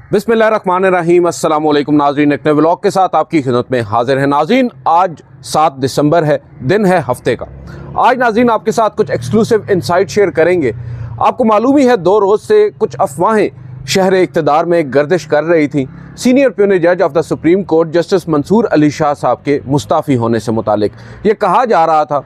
बिस्मिल्लाहिर्रहमानिर्रहीम। अस्सलाम वालेकुम नाज़रीन, एक नए व्लॉग के साथ आपकी खिदमत में हाजिर है। नाज़रीन, आज 7 दिसंबर है, दिन है हफ्ते का। आज नाज़रीन आपके साथ कुछ एक्सक्लूसिव इंसाइट शेयर करेंगे। आपको मालूम ही है 2 रोज़ से कुछ अफवाहें शहर इक़्तिदार में गर्दिश कर रही थी सीनियर प्यूनी जज of the Supreme Court Justice Mansoor Ali Shah sahab के मुस्ताफ़ी होने से मुतालिक। ये कहा जा रहा था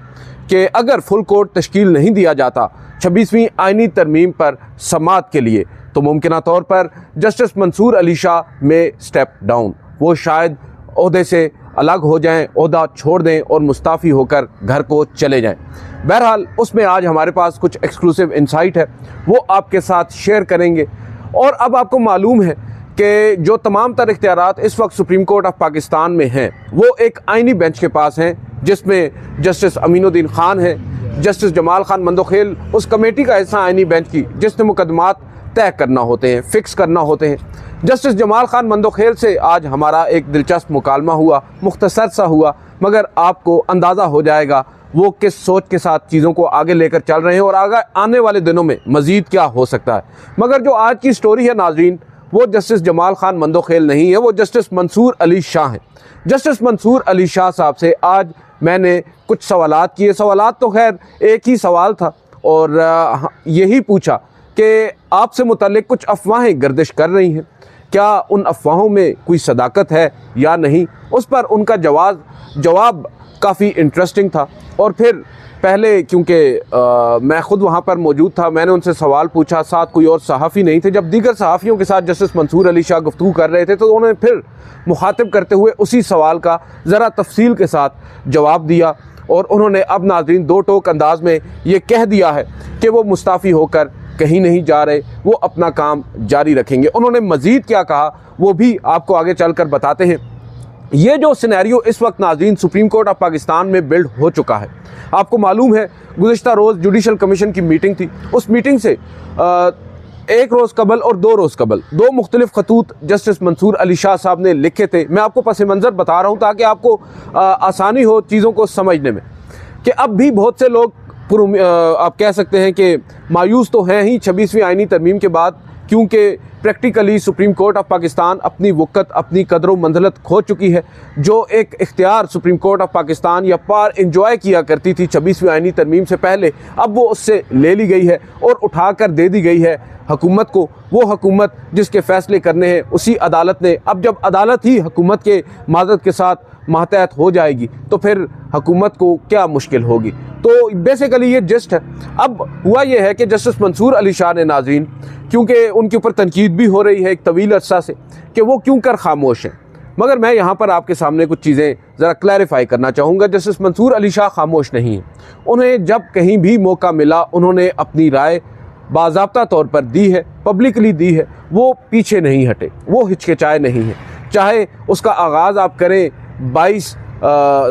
कि अगर फुल कोर्ट तश्कील नहीं दिया जाता 26वीं आइनी तरमीम पर समाअत के लिए तो मुमकिन तौर पर जस्टिस मंसूर अली शाह में स्टेप डाउन, वो शायद ओहदे से अलग हो जाएं, ओहदा छोड़ दें और मुस्ताफ़ी होकर घर को चले जाएं। बहरहाल उसमें आज हमारे पास कुछ एक्सक्लूसिव इंसाइट है, वो आपके साथ शेयर करेंगे। और अब आपको मालूम है कि जो तमाम तर इख्तियारात इस वक्त सुप्रीम कोर्ट ऑफ पाकिस्तान में हैं वो एक आइनी बेंच के पास हैं, जिसमें जस्टिस अमीनुद्दीन खान है, जस्टिस जमाल खान मंदोखेल उस कमेटी का हिस्सा आइनी बेंच की जिसने मुकदमात तय करना होते हैं, फिक्स करना होते हैं। जस्टिस जमाल खान मंदोखेल से आज हमारा एक दिलचस्प मुकालमा हुआ, मुख्तसर सा हुआ, मगर आपको अंदाज़ा हो जाएगा वो किस सोच के साथ चीज़ों को आगे लेकर चल रहे हैं और आगे आने वाले दिनों में मज़ीद क्या हो सकता है। मगर जो आज की स्टोरी है नाज़रीन, वो जस्टिस जमाल खान मंदोखेल नहीं है, वो जस्टिस मंसूर अली शाह हैं। जस्टिस मंसूर अली शाह साहब से आज मैंने कुछ सवालात किए। सवालात तो खैर एक ही सवाल था और यही पूछा कि आपसे मुतल्लिक कुछ अफवाहें गर्दिश कर रही हैं, क्या उन अफवाहों में कोई सदाकत है या नहीं। उस पर उनका जवाब काफ़ी इंटरेस्टिंग था। और फिर पहले क्योंकि मैं ख़ुद वहाँ पर मौजूद था, मैंने उनसे सवाल पूछा, साथ कोई और सहाफ़ी नहीं थे। जब दीगर सहाफ़ियों के साथ जस्टिस मंसूर अली शाह गुफ्तगू कर रहे थे तो उन्होंने फिर मुखातिब करते हुए उसी सवाल का ज़रा तफसील के साथ जवाब दिया और उन्होंने अब नाज़रीन 2 टोक अंदाज में ये कह दिया है कि वो मुस्ताफ़ी होकर कहीं नहीं जा रहे, वो अपना काम जारी रखेंगे। उन्होंने मज़ीद क्या कहा वो भी आपको आगे चलकर बताते हैं। ये जो सिनेरियो इस वक्त नाज़रीन सुप्रीम कोर्ट ऑफ पाकिस्तान में बिल्ड हो चुका है, आपको मालूम है गुज़िश्ता रोज़ जुडिशल कमीशन की मीटिंग थी। उस मीटिंग से 1 रोज़ कबल और 2 रोज़ कबल 2 मुख्तलिफ खतूत जस्टिस मंसूर अली शाह साहब ने लिखे थे। मैं आपको पस मंज़र बता रहा हूँ ताकि आपको आसानी हो चीज़ों को समझने में, कि अब भी बहुत से लोग आप कह सकते हैं कि मायूस तो हैं ही 26वीं आइनी तरमीम के बाद, क्योंकि practically supreme court of Pakistan अपनी वक़्त, अपनी कदर व मंजिलत खो चुकी है। जो एक इख्तियार सुप्रीम कोर्ट ऑफ पाकिस्तान या पार इंजॉय किया करती थी 26वीं आइनी तरमीम से पहले, अब वो उससे ले ली गई है और उठाकर दे दी गई है हुकूमत को। वो हुकूमत जिसके फ़ैसले करने हैं उसी अदालत ने, अब जब अदालत ही हुकूमत के माज़रत के साथ मातहत हो जाएगी तो फिर हुकूमत को क्या मुश्किल होगी। तो बेसिकली ये जस्ट है। अब हुआ ये है कि जस्टिस मंसूर अली शाह ने नाज़रीन, क्योंकि उनके ऊपर तनकीद भी हो रही है एक तवील अरसा से कि वो क्यों कर खामोश हैं, मगर मैं यहाँ पर आपके सामने कुछ चीज़ें ज़रा क्लैरिफाई करना चाहूँगा। जस्टिस मंसूर अली शाह खामोश नहीं हैं। उन्हें जब कहीं भी मौका मिला उन्होंने अपनी राय बाज़ाब्ता तौर पर दी है, पब्लिकली दी है। वो पीछे नहीं हटे, वो हिचकिचाए नहीं हैं। चाहे उसका आगाज़ आप करें 12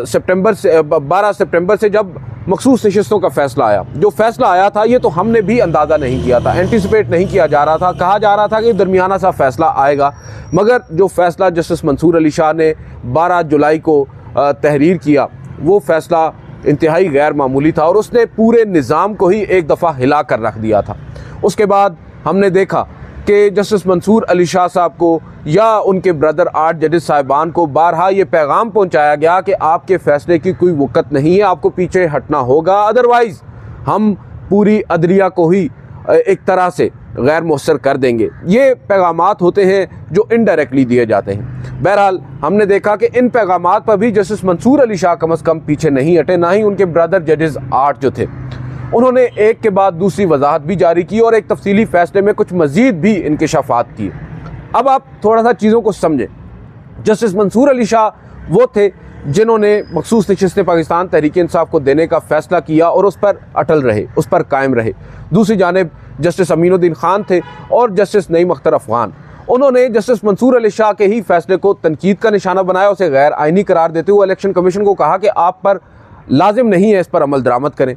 सितंबर से जब मखसूस नशिस्तों का फ़ैसला आया। जो फ़ैसला आया था ये तो हमने भी अंदाज़ा नहीं किया था, एंटिसिपेट नहीं किया जा रहा था। कहा जा रहा था कि दरमियाना सा फ़ैसला आएगा, मगर जो फ़ैसला जस्टिस मंसूर अली शाह ने 12 जुलाई को तहरीर किया, वो फ़ैसला इंतहाई गैर मामूली था और उसने पूरे निज़ाम को ही एक दफ़ा हिला कर रख दिया था। उसके बाद हमने देखा कि जस्टिस मंसूर अली शाह साहब को या उनके ब्रदर 8 जजेस साहिबान को बारहा ये पैगाम पहुंचाया गया कि आपके फ़ैसले की कोई वक़्त नहीं है, आपको पीछे हटना होगा, अदरवाइज़ हम पूरी अदलिया को ही एक तरह से गैर मुअस्सर कर देंगे। ये पैगामात होते हैं जो इनडायरेक्टली दिए जाते हैं। बहरहाल हमने देखा कि इन पैगामात पर भी जस्टिस मंसूर अली शाह कम अज़ कम पीछे नहीं हटे, ना ही उनके ब्रदर जजेस 8 जो थे। उन्होंने एक के बाद दूसरी वजाहत भी जारी की और एक तफसीली फ़ैसले में कुछ मज़ीद भी इंकिशाफ़ात किए। अब आप थोड़ा सा चीज़ों को समझें। जस्टिस मंसूर अली शाह वो थे जिन्होंने मखसूस नशिस्तें पाकिस्तान तहरीक इंसाफ को देने का फ़ैसला किया और उस पर अटल रहे, उस पर कायम रहे। दूसरी जानिब जस्टिस अमीनुद्दीन खान थे और जस्टिस नईम अख्तर अफ़गान। उन्होंने जस्टिस मंसूर अली शाह के ही फ़ैसले को तनकीद का निशाना बनाया, उसे गैर आइनी करार देते हुए इलेक्शन कमीशन को कहा कि आप पर लाजिम नहीं है इस पर अमल दरामद करें।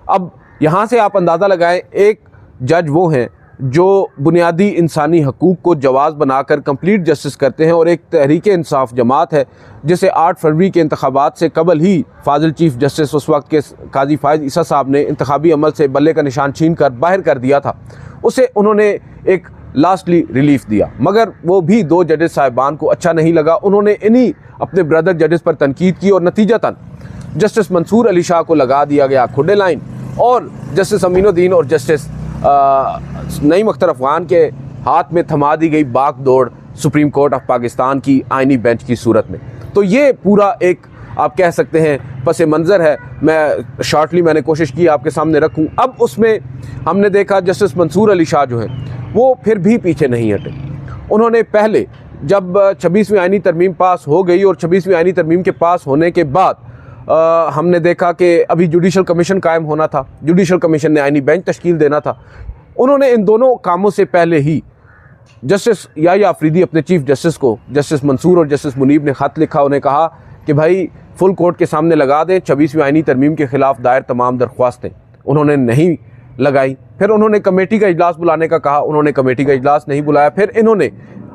अब यहाँ से आप अंदाज़ा लगाएं, एक जज वो हैं जो बुनियादी इंसानी हकूक़ को जवाज़ बनाकर कंप्लीट जस्टिस करते हैं, और एक तहरीक इंसाफ जमात है जिसे 8 फरवरी के इंतखाबात से कबल ही फाजिल चीफ जस्टिस उस वक्त के काजी फायज़ ईसा साहब ने इंतखाबी अमल से बल्ले का निशान छीन कर बाहर कर दिया था। उसे उन्होंने एक लास्टली रिलीफ दिया, मगर वो भी 2 जजेस साहिबान को अच्छा नहीं लगा। उन्होंने इन्हीं अपने ब्रदर जजेस पर तनकीद की और नतीजतन जस्टिस मंसूर अली शाह को लगा दिया गया खुडे लाइन और जस्टिस अमीनुद्दीन और जस्टिस नईम अख्तर अफगान के हाथ में थमा दी गई बाग दौड़ सुप्रीम कोर्ट ऑफ पाकिस्तान की आइनी बेंच की सूरत में। तो ये पूरा एक आप कह सकते हैं पस मंज़र है। मैं शॉर्टली मैंने कोशिश की आपके सामने रखूं। अब उसमें हमने देखा जस्टिस मंसूर अली शाह जो है वो फिर भी पीछे नहीं हटे। उन्होंने पहले जब 26वीं आइनी तरमीम पास हो गई और 26वीं आइनी तरमीम के पास होने के बाद हमने देखा कि अभी जुडिशल कमीशन कायम होना था, जुडिशल कमीशन ने आइनी बेंच तश्कील देना था। उन्होंने इन दोनों कामों से पहले ही जस्टिस याह्या अफरीदी अपने चीफ जस्टिस को, जस्टिस मंसूर और जस्टिस मुनीब ने ख़त लिखा, उन्हें कहा कि भाई फुल कोर्ट के सामने लगा दें 26वीं आइनी तरमीम के ख़िलाफ़ दायर तमाम दरख्वास्तें। उन्होंने नहीं लगाई। फिर उन्होंने कमेटी का इजलास बुलाने का कहा, उन्होंने कमेटी का इजलास नहीं बुलाया। फिर इन्होंने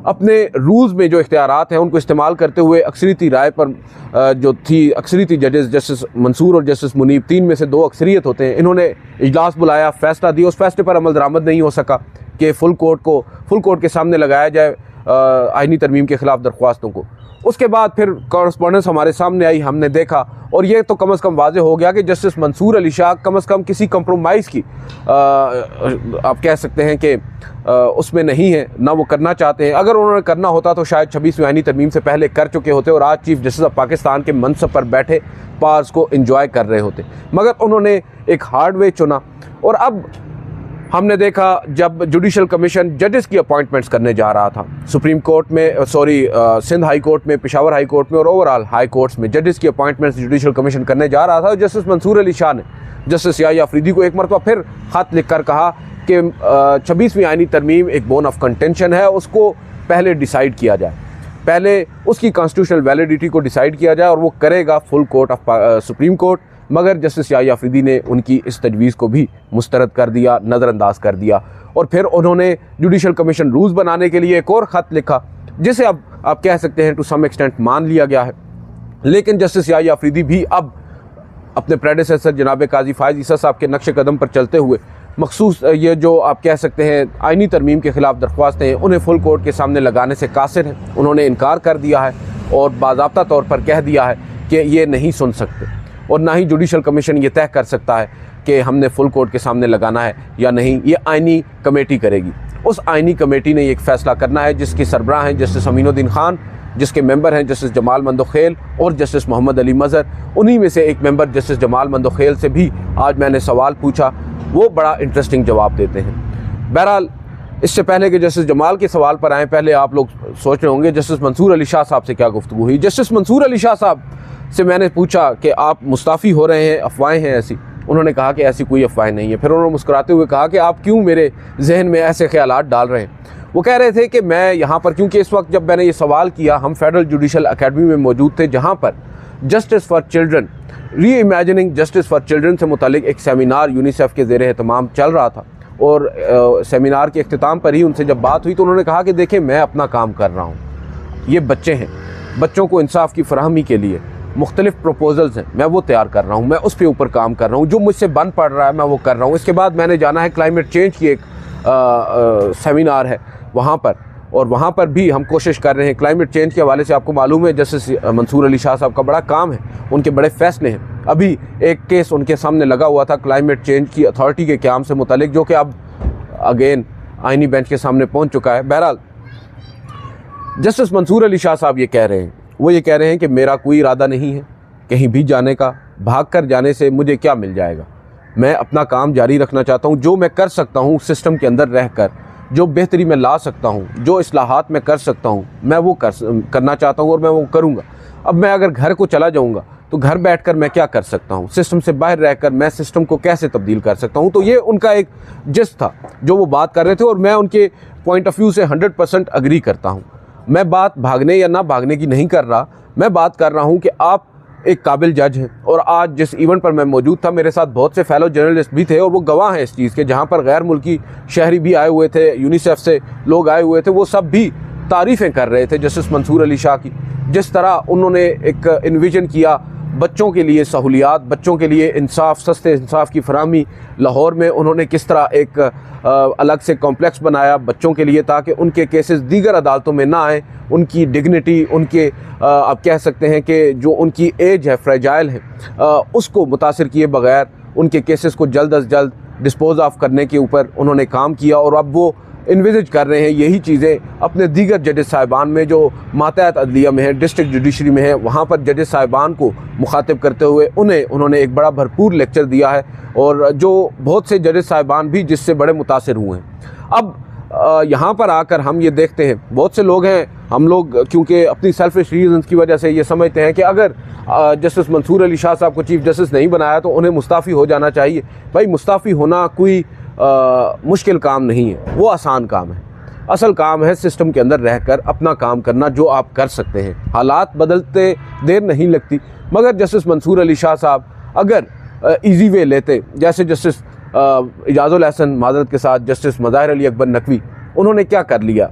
अपने रूल्स में जो इख्तियारात हैं उनको इस्तेमाल करते हुए अक्सरियती राय पर जो थी, अक्सरियती जजेस जस्टिस मंसूर और जस्टिस मुनीब, 3 में से 2 अक्सरियत होते हैं, इन्होंने इजलास बुलाया, फ़ैसला दिया। उस फैसले पर अमल दरामद नहीं हो सका कि फुल कोर्ट के सामने लगाया जाए आइनी तरमीम के ख़िलाफ़ दरख्वास्तों को। उसके बाद फिर कॉरस्पॉन्डेंस हमारे सामने आई, हमने देखा और ये तो कम अज़ कम वाज़े हो गया कि जस्टिस मंसूर अली शाह कम अज़ कम किसी कंप्रोमाइज़ की आप कह सकते हैं कि उसमें नहीं है, ना वो करना चाहते हैं। अगर उन्होंने करना होता तो शायद 26वीं आइनी तरमीम से पहले कर चुके होते और आज चीफ जस्टिस ऑफ पाकिस्तान के मनसब पर बैठे पार्स को इंजॉय कर रहे होते, मगर उन्होंने एक हार्ड वे चुना। और अब हमने देखा जब जुडिशल कमीशन जजेस की अपॉइंटमेंट्स करने जा रहा था सुप्रीम कोर्ट में, सिंध हाई कोर्ट में, पेशावर हाई कोर्ट में और ओवरऑल हाई कोर्ट्स में जजेस की अपॉइंटमेंट्स जुडिशल कमीशन करने जा रहा था, जस्टिस मंसूर अली शाह ने जस्टिस याह्या अफरीदी को एक मरतबा फिर ख़त लिख कर कहा कि 26वीं आइनी तरमीम एक बोन ऑफ कंटेंशन है, उसको पहले डिसाइड किया जाए, पहले उसकी कॉन्स्टिट्यूशनल वैलिडिटी को डिसाइड किया जाए और वो करेगा full court of supreme court. मगर जस्टिस याह्या अफरीदी ने उनकी इस तजवीज़ को भी मुस्तरद कर दिया, नज़रअंदाज कर दिया। और फिर उन्होंने जुडिशल कमीशन रूल्स बनाने के लिए एक और ख़त लिखा, जिसे अब आप कह सकते हैं टू सम एक्सटेंट मान लिया गया है। लेकिन जस्टिस याह्या अफरीदी भी अब अपने प्रेडेसेसर जनाब काजी फ़ाइज़ ईसा साहब के नक्श कदम पर चलते हुए मखसूस ये जो आप कह सकते हैं आइनी तरमीम के ख़िलाफ़ दरख्वास्तें हैं उन्हें फुल कोर्ट के सामने लगाने से कासिर हैं। उन्होंने इनकार कर दिया है और बाज़ाब्ता तौर पर कह दिया है कि ये नहीं सुन सकते और ना ही जुडिशल कमीशन ये तय कर सकता है कि हमने फुल कोर्ट के सामने लगाना है या नहीं, ये आइनी कमेटी करेगी। उस आइनी कमेटी ने एक फ़ैसला करना है जिसके सरबराह हैं जस्टिस अमीनुद्दीन खान, जिसके मेंबर हैं जस्टिस जमाल मंदोखेल और जस्टिस मोहम्मद अली मज़हर। उन्हीं में से एक मेंबर जस्टिस जमाल मंदोखेल से भी आज मैंने सवाल पूछा, वो बड़ा इंटरेस्टिंग जवाब देते हैं। बहरहाल इससे पहले कि जस्टिस जमाल के सवाल पर आएँ, पहले आप लोग सोच रहे होंगे जस्टिस मंसूर अली शाह साहब से क्या गुफ्तगू हुई। जस्टिस मंसूर अली शाह साहब से मैंने पूछा कि आप मुस्ताफ़ी हो रहे हैं, अफवाहें हैं ऐसी? उन्होंने कहा कि ऐसी कोई अफवाहें नहीं है। फिर उन्होंने मुस्कुराते हुए कहा कि आप क्यों मेरे जहन में ऐसे ख्यालात डाल रहे हैं। वो कह रहे थे कि मैं यहाँ पर, क्योंकि इस वक्त जब मैंने ये सवाल किया हम फेडरल जुडिशल अकेडमी में मौजूद थे, जहाँ पर जस्टिस फॉर चिल्ड्रन, री इमेजिनिंग जस्टिस फॉर चिल्ड्रन से मुतालिक एक सेमिनार यूनिसेफ के ज़ेरे एहतमाम चल रहा था और सेमिनार के अख्तिताम पर ही उनसे जब बात हुई तो उन्होंने कहा कि देखें मैं अपना काम कर रहा हूँ, ये बच्चे हैं, बच्चों को इंसाफ की फराहमी के लिए मुख्तलिफ प्रपोजल्स हैं, मैं वो तैयार कर रहा हूँ, मैं उस पे ऊपर काम कर रहा हूँ, जो मुझसे बन पड़ रहा है मैं वो कर रहा हूँ। इसके बाद मैंने जाना है क्लाइमेट चेंज की एक सेमिनार है वहाँ पर, और वहाँ पर भी हम कोशिश कर रहे हैं क्लाइमेट चेंज के हवाले से। आपको मालूम है जस्टिस मंसूर अली शाह साहब का बड़ा काम है, उनके बड़े फ़ैसले हैं। अभी एक केस उनके सामने लगा हुआ था क्लाइमेट चेंज की अथॉरिटी के क़याम से मुतालिक, जो कि अब अगेन आइनी बेंच के सामने पहुँच चुका है। बहरहाल जस्टिस मंसूर अली शाह साहब ये कह रहे हैं, वो ये कह रहे हैं कि मेरा कोई इरादा नहीं है कहीं भी जाने का, भाग कर जाने से मुझे क्या मिल जाएगा, मैं अपना काम जारी रखना चाहता हूँ, जो मैं कर सकता हूँ सिस्टम के अंदर रह कर, जो बेहतरी मैं ला सकता हूँ, जो इस्लाहात मैं कर सकता हूँ, मैं वो करना चाहता हूँ और मैं वो करूँगा। अब मैं अगर घर को चला जाऊँगा तो घर बैठकर मैं क्या कर सकता हूँ, सिस्टम से बाहर रहकर मैं सिस्टम को कैसे तब्दील कर सकता हूँ। तो ये उनका एक जिस्ट था जो वो बात कर रहे थे और मैं उनके पॉइंट ऑफ व्यू से 100% अग्री करता हूँ। मैं बात भागने या ना भागने की नहीं कर रहा, मैं बात कर रहा हूँ कि आप एक काबिल जज हैं और आज जिस इवेंट पर मैं मौजूद था मेरे साथ बहुत से फेलो जर्नलिस्ट भी थे और वो गवाह हैं इस चीज़ के, जहाँ पर गैर मुल्की शहरी भी आए हुए थे, यूनिसेफ से लोग आए हुए थे, वो सब भी तारीफ़ें कर रहे थे जस्टिस मंसूर अली शाह की। जिस तरह उन्होंने एक इन्विजन किया बच्चों के लिए सहूलियात, बच्चों के लिए इंसाफ, सस्ते इंसाफ की फराहमी। लाहौर में उन्होंने किस तरह एक अलग से कॉम्प्लेक्स बनाया बच्चों के लिए, ताकि उनके केसेस दीगर अदालतों में ना आए, उनकी डिग्निटी, उनके आप कह सकते हैं कि जो उनकी एज है, फ्रेजाइल है, उसको मुतासिर किए बगैर उनके केसेस को जल्द अज जल्द डिस्पोज ऑफ करने के ऊपर उन्होंने काम किया। और अब वो इन्विजिट कर रहे हैं यही चीज़ें अपने दीगर जजेस साहिबान में जो मातहत अदलिया में है, डिस्ट्रिक्ट जुडिशरी में है, वहाँ पर जजेस साहिबान को मुखातिब करते हुए उन्होंने एक बड़ा भरपूर लेक्चर दिया है, और जो बहुत से जजेस साहिबान भी जिससे बड़े मुतासिर हुए हैं। अब यहाँ पर आकर हम ये देखते हैं, बहुत से लोग हैं, हम लोग क्योंकि अपनी सेल्फिश रीजंस की वजह से ये समझते हैं कि अगर जस्टिस मंसूर अली शाह साहब को चीफ जस्टिस नहीं बनाया तो उन्हें मुस्ताफ़ी हो जाना चाहिए। भाई, मुस्ताफ़ी होना कोई मुश्किल काम नहीं है, वो आसान काम है। असल काम है सिस्टम के अंदर रहकर अपना काम करना, जो आप कर सकते हैं। हालात बदलते देर नहीं लगती, मगर जस्टिस मंसूर अली शाह साहब अगर इजी वे लेते, जैसे जस्टिस इजाज़ुल हसन माजरत के साथ जस्टिस मज़ाहिर अली अकबर नकवी, उन्होंने क्या कर लिया,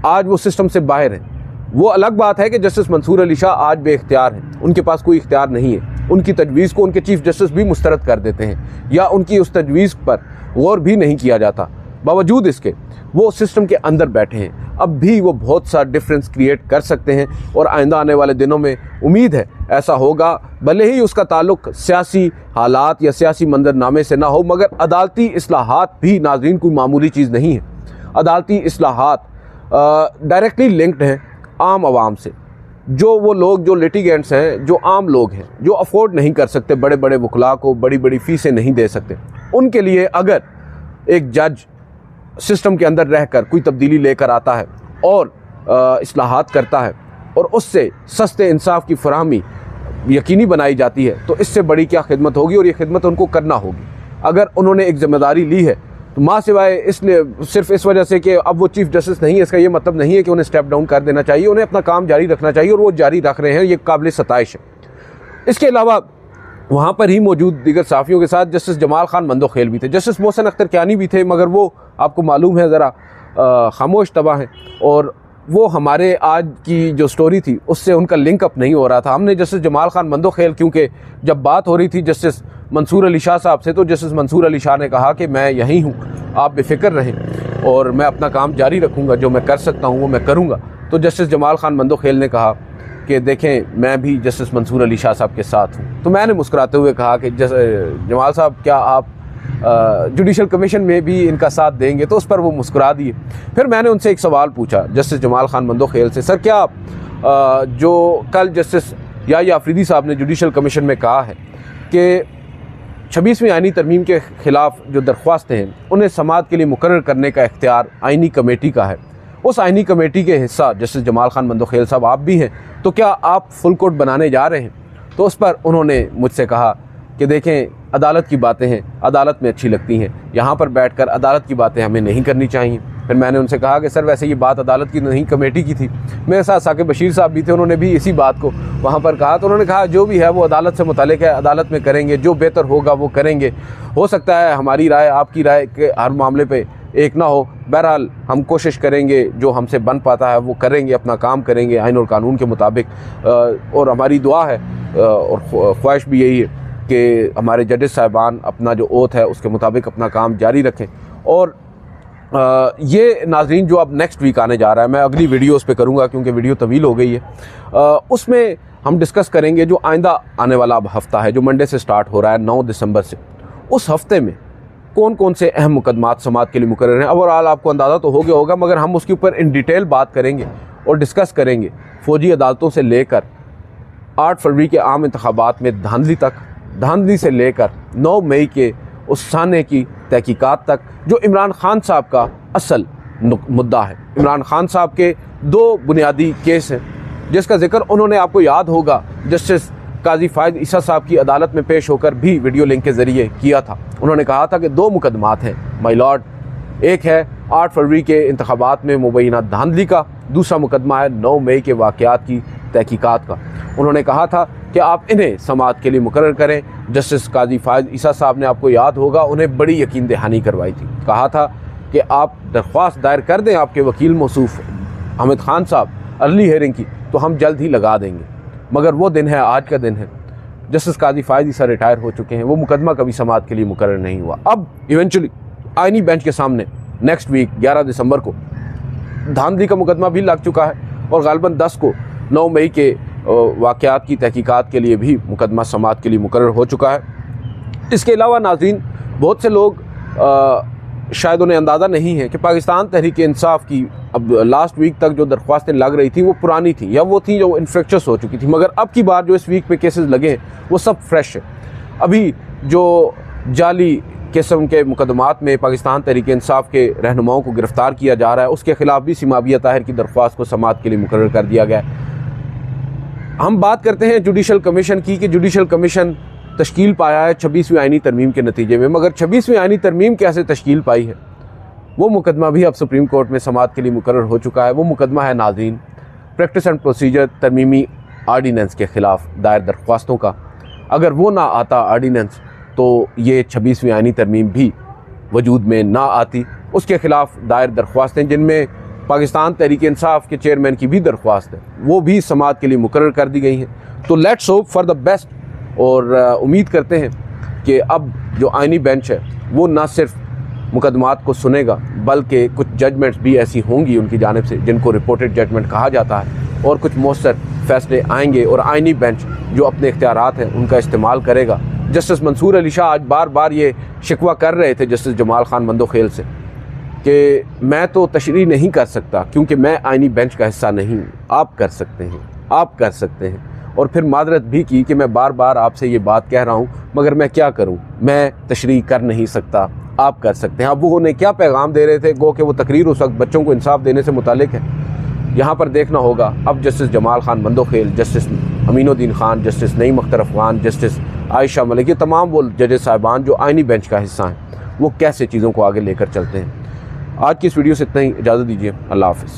आज वो सिस्टम से बाहर हैं। वो अलग बात है कि जस्टिस मंसूर अली शाह आज बेइख्तियार हैं, उनके पास कोई इख्तियार नहीं है, उनकी तजवीज़ को उनके चीफ जस्टिस भी मुस्तरद कर देते हैं, या उनकी उस तजवीज़ पर गौर भी नहीं किया जाता। बावजूद इसके वो सिस्टम के अंदर बैठे हैं, अब भी वो बहुत सा डिफरेंस क्रिएट कर सकते हैं, और आइंदा आने वाले दिनों में उम्मीद है ऐसा होगा, भले ही उसका ताल्लुक सियासी हालात या सियासी मंजरनामे से ना हो, मगर अदालती इस्लाहात भी नाज़रीन कोई मामूली चीज़ नहीं है। अदालती इस्लाहात डायरेक्टली लिंक्ड हैं आम आवाम से। जो वो लोग जो लिटिगेंट्स हैं, जो आम लोग हैं, जो अफोर्ड नहीं कर सकते, बड़े बड़े वकला को बड़ी बड़ी फ़ीसें नहीं दे सकते, उनके लिए अगर एक जज सिस्टम के अंदर रहकर कोई तब्दीली लेकर आता है और इस्लाहात करता है और उससे सस्ते इंसाफ की फराहमी यकीनी बनाई जाती है, तो इससे बड़ी क्या खिदमत होगी, और ये खिदमत उनको करना होगी। अगर उन्होंने एक ज़िम्मेदारी ली है तो माँ सिवाय इसलिए सिर्फ इस वजह से कि अब वो चीफ जस्टिस नहीं है, इसका ये मतलब नहीं है कि उन्हें स्टेप डाउन कर देना चाहिए। उन्हें अपना काम जारी रखना चाहिए, और वो जारी रख रहे हैं, ये काबिल सताइश है। इसके अलावा वहाँ पर ही मौजूद दीगर साफ़ियों के साथ जस्टिस जमाल खान मंदोखेल भी थे, जस्टिस मोहसिन अख्तर कियानी भी थे, मगर वो आपको मालूम है ज़रा खामोश तबा हैं, और वो हमारे आज की जो स्टोरी थी उससे उनका लिंक अप नहीं हो रहा था। हमने जस्टिस जमाल खान मंदोखेल, क्योंकि जब बात हो रही थी जस्टिस मंसूर अली शाह साहब से, तो जस्टिस मंसूर अली शाह ने कहा कि मैं यहीं हूँ, आप बेफिक्र रहें और मैं अपना काम जारी रखूँगा, जो मैं कर सकता हूँ वो मैं करूँगा। तो जस्टिस जमाल खान मंदोखेल ने कहा कि देखें, मैं भी जस्टिस मंसूर अली शाह साहब के साथ हूँ। तो मैंने मुस्कुराते हुए कहा कि जमाल साहब, क्या आप जुडिशल कमीशन में भी इनका साथ देंगे? तो उस पर वो मुस्कुरा दिए। फिर मैंने उनसे एक सवाल पूछा जस्टिस जमाल खान मंदोखेल से, सर क्या जो कल जस्टिस याह्या अफरीदी साहब ने जुडिशल कमीशन में कहा है कि 26वीं आइनी तरमीम के ख़िलाफ़ जो दरख्वास्तें हैं उन्हें समाअत के लिए मुकर्रर करने का इख्तियार आइनी कमेटी का है, उस आइनी कमेटी के हिस्सा जस्टिस जमाल खान मंदोखेल साहब आप भी हैं, तो क्या आप फुल कोर्ट बनाने जा रहे हैं? तो उस पर उन्होंने मुझसे कहा कि देखें, अदालत की बातें हैं, अदालत में अच्छी लगती हैं, यहाँ पर बैठकर अदालत की बातें हमें नहीं करनी चाहिए। फिर मैंने उनसे कहा कि सर वैसे ये बात अदालत की नहीं कमेटी की थी। मेरे साथ साकिब बशीर साहब भी थे, उन्होंने भी इसी बात को वहाँ पर कहा। तो उन्होंने कहा जो भी है वो अदालत से मुताल्लिक़ है, अदालत में करेंगे, जो बेहतर होगा वो करेंगे। हो सकता है हमारी राय आपकी राय के हर मामले पर एक ना हो, बहरहाल हम कोशिश करेंगे, जो हमसे बन पाता है वो करेंगे, अपना काम करेंगे आइन और कानून के मुताबिक। और हमारी दुआ है और ख्वाहिश भी यही है कि हमारे जजेस साहिबान अपना जो ओथ है उसके मुताबिक अपना काम जारी रखें। और ये नाज़रीन जो अब नेक्स्ट वीक आने जा रहा है, मैं अगली वीडियो उस पर करूँगा क्योंकि वीडियो तवील हो गई है, उसमें हम डिस्कस करेंगे जो आइंदा आने वाला अब हफ़्ता है, जो मंडे से स्टार्ट हो रहा है 9 दिसंबर से, उस हफ़्ते में कौन कौन से अहम मुकदमात समाअत के लिए मुकर्रर हैं। ओवरऑल आपको अंदाज़ा तो हो गया होगा, मगर हम उसके ऊपर इन डिटेल बात करेंगे और डिस्कस करेंगे, फ़ौजी अदालतों से लेकर 8 फरवरी के आम इंतखाबात में धांधली तक, धांधली से लेकर 9 मई के उस साने की तहकीकात तक, जो इमरान खान साहब का असल मुद्दा है। इमरान खान साहब के 2 बुनियादी केस हैं जिसका जिक्र उन्होंने, आपको याद होगा, जस्टिस काजी फायद ईसा साहब की अदालत में पेश होकर भी वीडियो लिंक के ज़रिए किया था। उन्होंने कहा था कि 2 मुकदमात हैं माय लॉर्ड, एक है 8 फरवरी के इंतखाबात में मुबैना धांधली का, दूसरा मुकदमा है 9 मई के वाक़यात की तहकीकात का। उन्होंने कहा था कि आप इन्हें समाअत के लिए मुकर्रर करें। जस्टिस काजी फायद ईसा साहब ने, आपको याद होगा, उन्हें बड़ी यकीन दहानी करवाई थी। कहा था कि आप दरख्वास्त दायर कर दें आपके वकील मौसूफ हामिद खान साहब अर्ली हेयरिंग की, तो हम जल्द ही लगा देंगे। मगर वो दिन है, आज का दिन है, जस्टिस काजी फायद ईसा रिटायर हो चुके हैं, वो मुकदमा कभी समाअत के लिए मुकर्रर नहीं हुआ। अब इवेंचुअली आइनी बेंच के सामने नेक्स्ट वीक 11 दिसंबर को धांधली का मुकदमा भी लग चुका है और गालिबन 10 को 9 मई के वाक़यात की तहकीकात के लिए भी मुकदमा समाअत के लिए मुकर्रर हो चुका है। इसके अलावा नाज़रीन, बहुत से लोग शायद उन्हें अंदाज़ा नहीं है कि पाकिस्तान तहरीक इंसाफ की अब लास्ट वीक तक जो दरख्वास्तें लग रही थी वो पुरानी थी या वो थी जो इन्फ्रेक्चस हो चुकी थी, मगर अब की बार जो इस वीक पे केसेस लगे हैं वो सब फ्रेश है। अभी जो जाली किस्म के मुकदमात में पाकिस्तान तहरीक इंसाफ के रहनुमाओं को गिरफ़्तार किया जा रहा है, उसके ख़िलाफ़ भी सिमाबिया ताहिर की दरख्वास्त को समाअत के लिए मुकर्रर कर दिया गया है। हम बात करते हैं जुडिशल कमीशन की कि जुडिशल कमीशन तश्कील पाया है 26वीं आइनी तरमीम के नतीजे में, मगर 26वीं आइनी तरमीम कैसे तश्कील पाई है वो मुकदमा भी अब सुप्रीम कोर्ट में समाअत के लिए मुकर्रर हो चुका है। वो मुकदमा है नाज़रीन प्रैक्टिस एंड प्रोसीजर तरमीमी आर्डीनेंस के ख़िलाफ़ दायर दरख्वास्तों का। अगर वो ना आता आर्डीनेंस तो ये 26वीं आइनी तरमीम भी वजूद में ना आती। उसके ख़िलाफ़ दायर दरख्वास्तें जिनमें पाकिस्तान तहरीक इंसाफ के चेयरमैन की भी दरख्वास्त है वो भी समाअत के लिए मुकर्रर कर दी गई हैं। तो let's hope for the best और उम्मीद करते हैं कि अब जो आइनी बेंच है वो ना सिर्फ मुकदमात को सुनेगा बल्कि कुछ जजमेंट्स भी ऐसी होंगी उनकी जानिब से जिनको रिपोर्टेड जजमेंट कहा जाता है और कुछ मौसर फैसले आएंगे और आइनी बेंच जो अपने इख्तियारात हैं उनका इस्तेमाल करेगा। जस्टिस मंसूर अली शाह आज बार बार ये शिकवा कर रहे थे जस्टिस जमाल खान मंदोखेल से कि मैं तो तशरीह नहीं कर सकता क्योंकि मैं आइनी बेंच का हिस्सा नहीं हूँ। आप कर सकते हैं, आप कर सकते हैं। और फिर मादरत भी की कि मैं बार बार आपसे ये बात कह रहा हूँ मगर मैं क्या करूँ, मैं तशरीह कर नहीं सकता, आप कर सकते हैं। अब वो उन्हें क्या पैगाम दे रहे थे, गो कि वो तकरीर उस वक्त बच्चों को इंसाफ देने से मुतालिक है। यहाँ पर देखना होगा अब justice Jamal Khan Mandokhel, justice Aminuddin Khan, justice Naeem Akhtar Afghan, justice Ayesha Malik, ये तमाम वो जजेस साहिबान जो आइनी बेंच का हिस्सा हैं वो कैसे चीज़ों को आगे लेकर चलते हैं। आज की इस वीडियो से इतना ही, इजाज़त दीजिए, अल्लाह हाफ़िज़।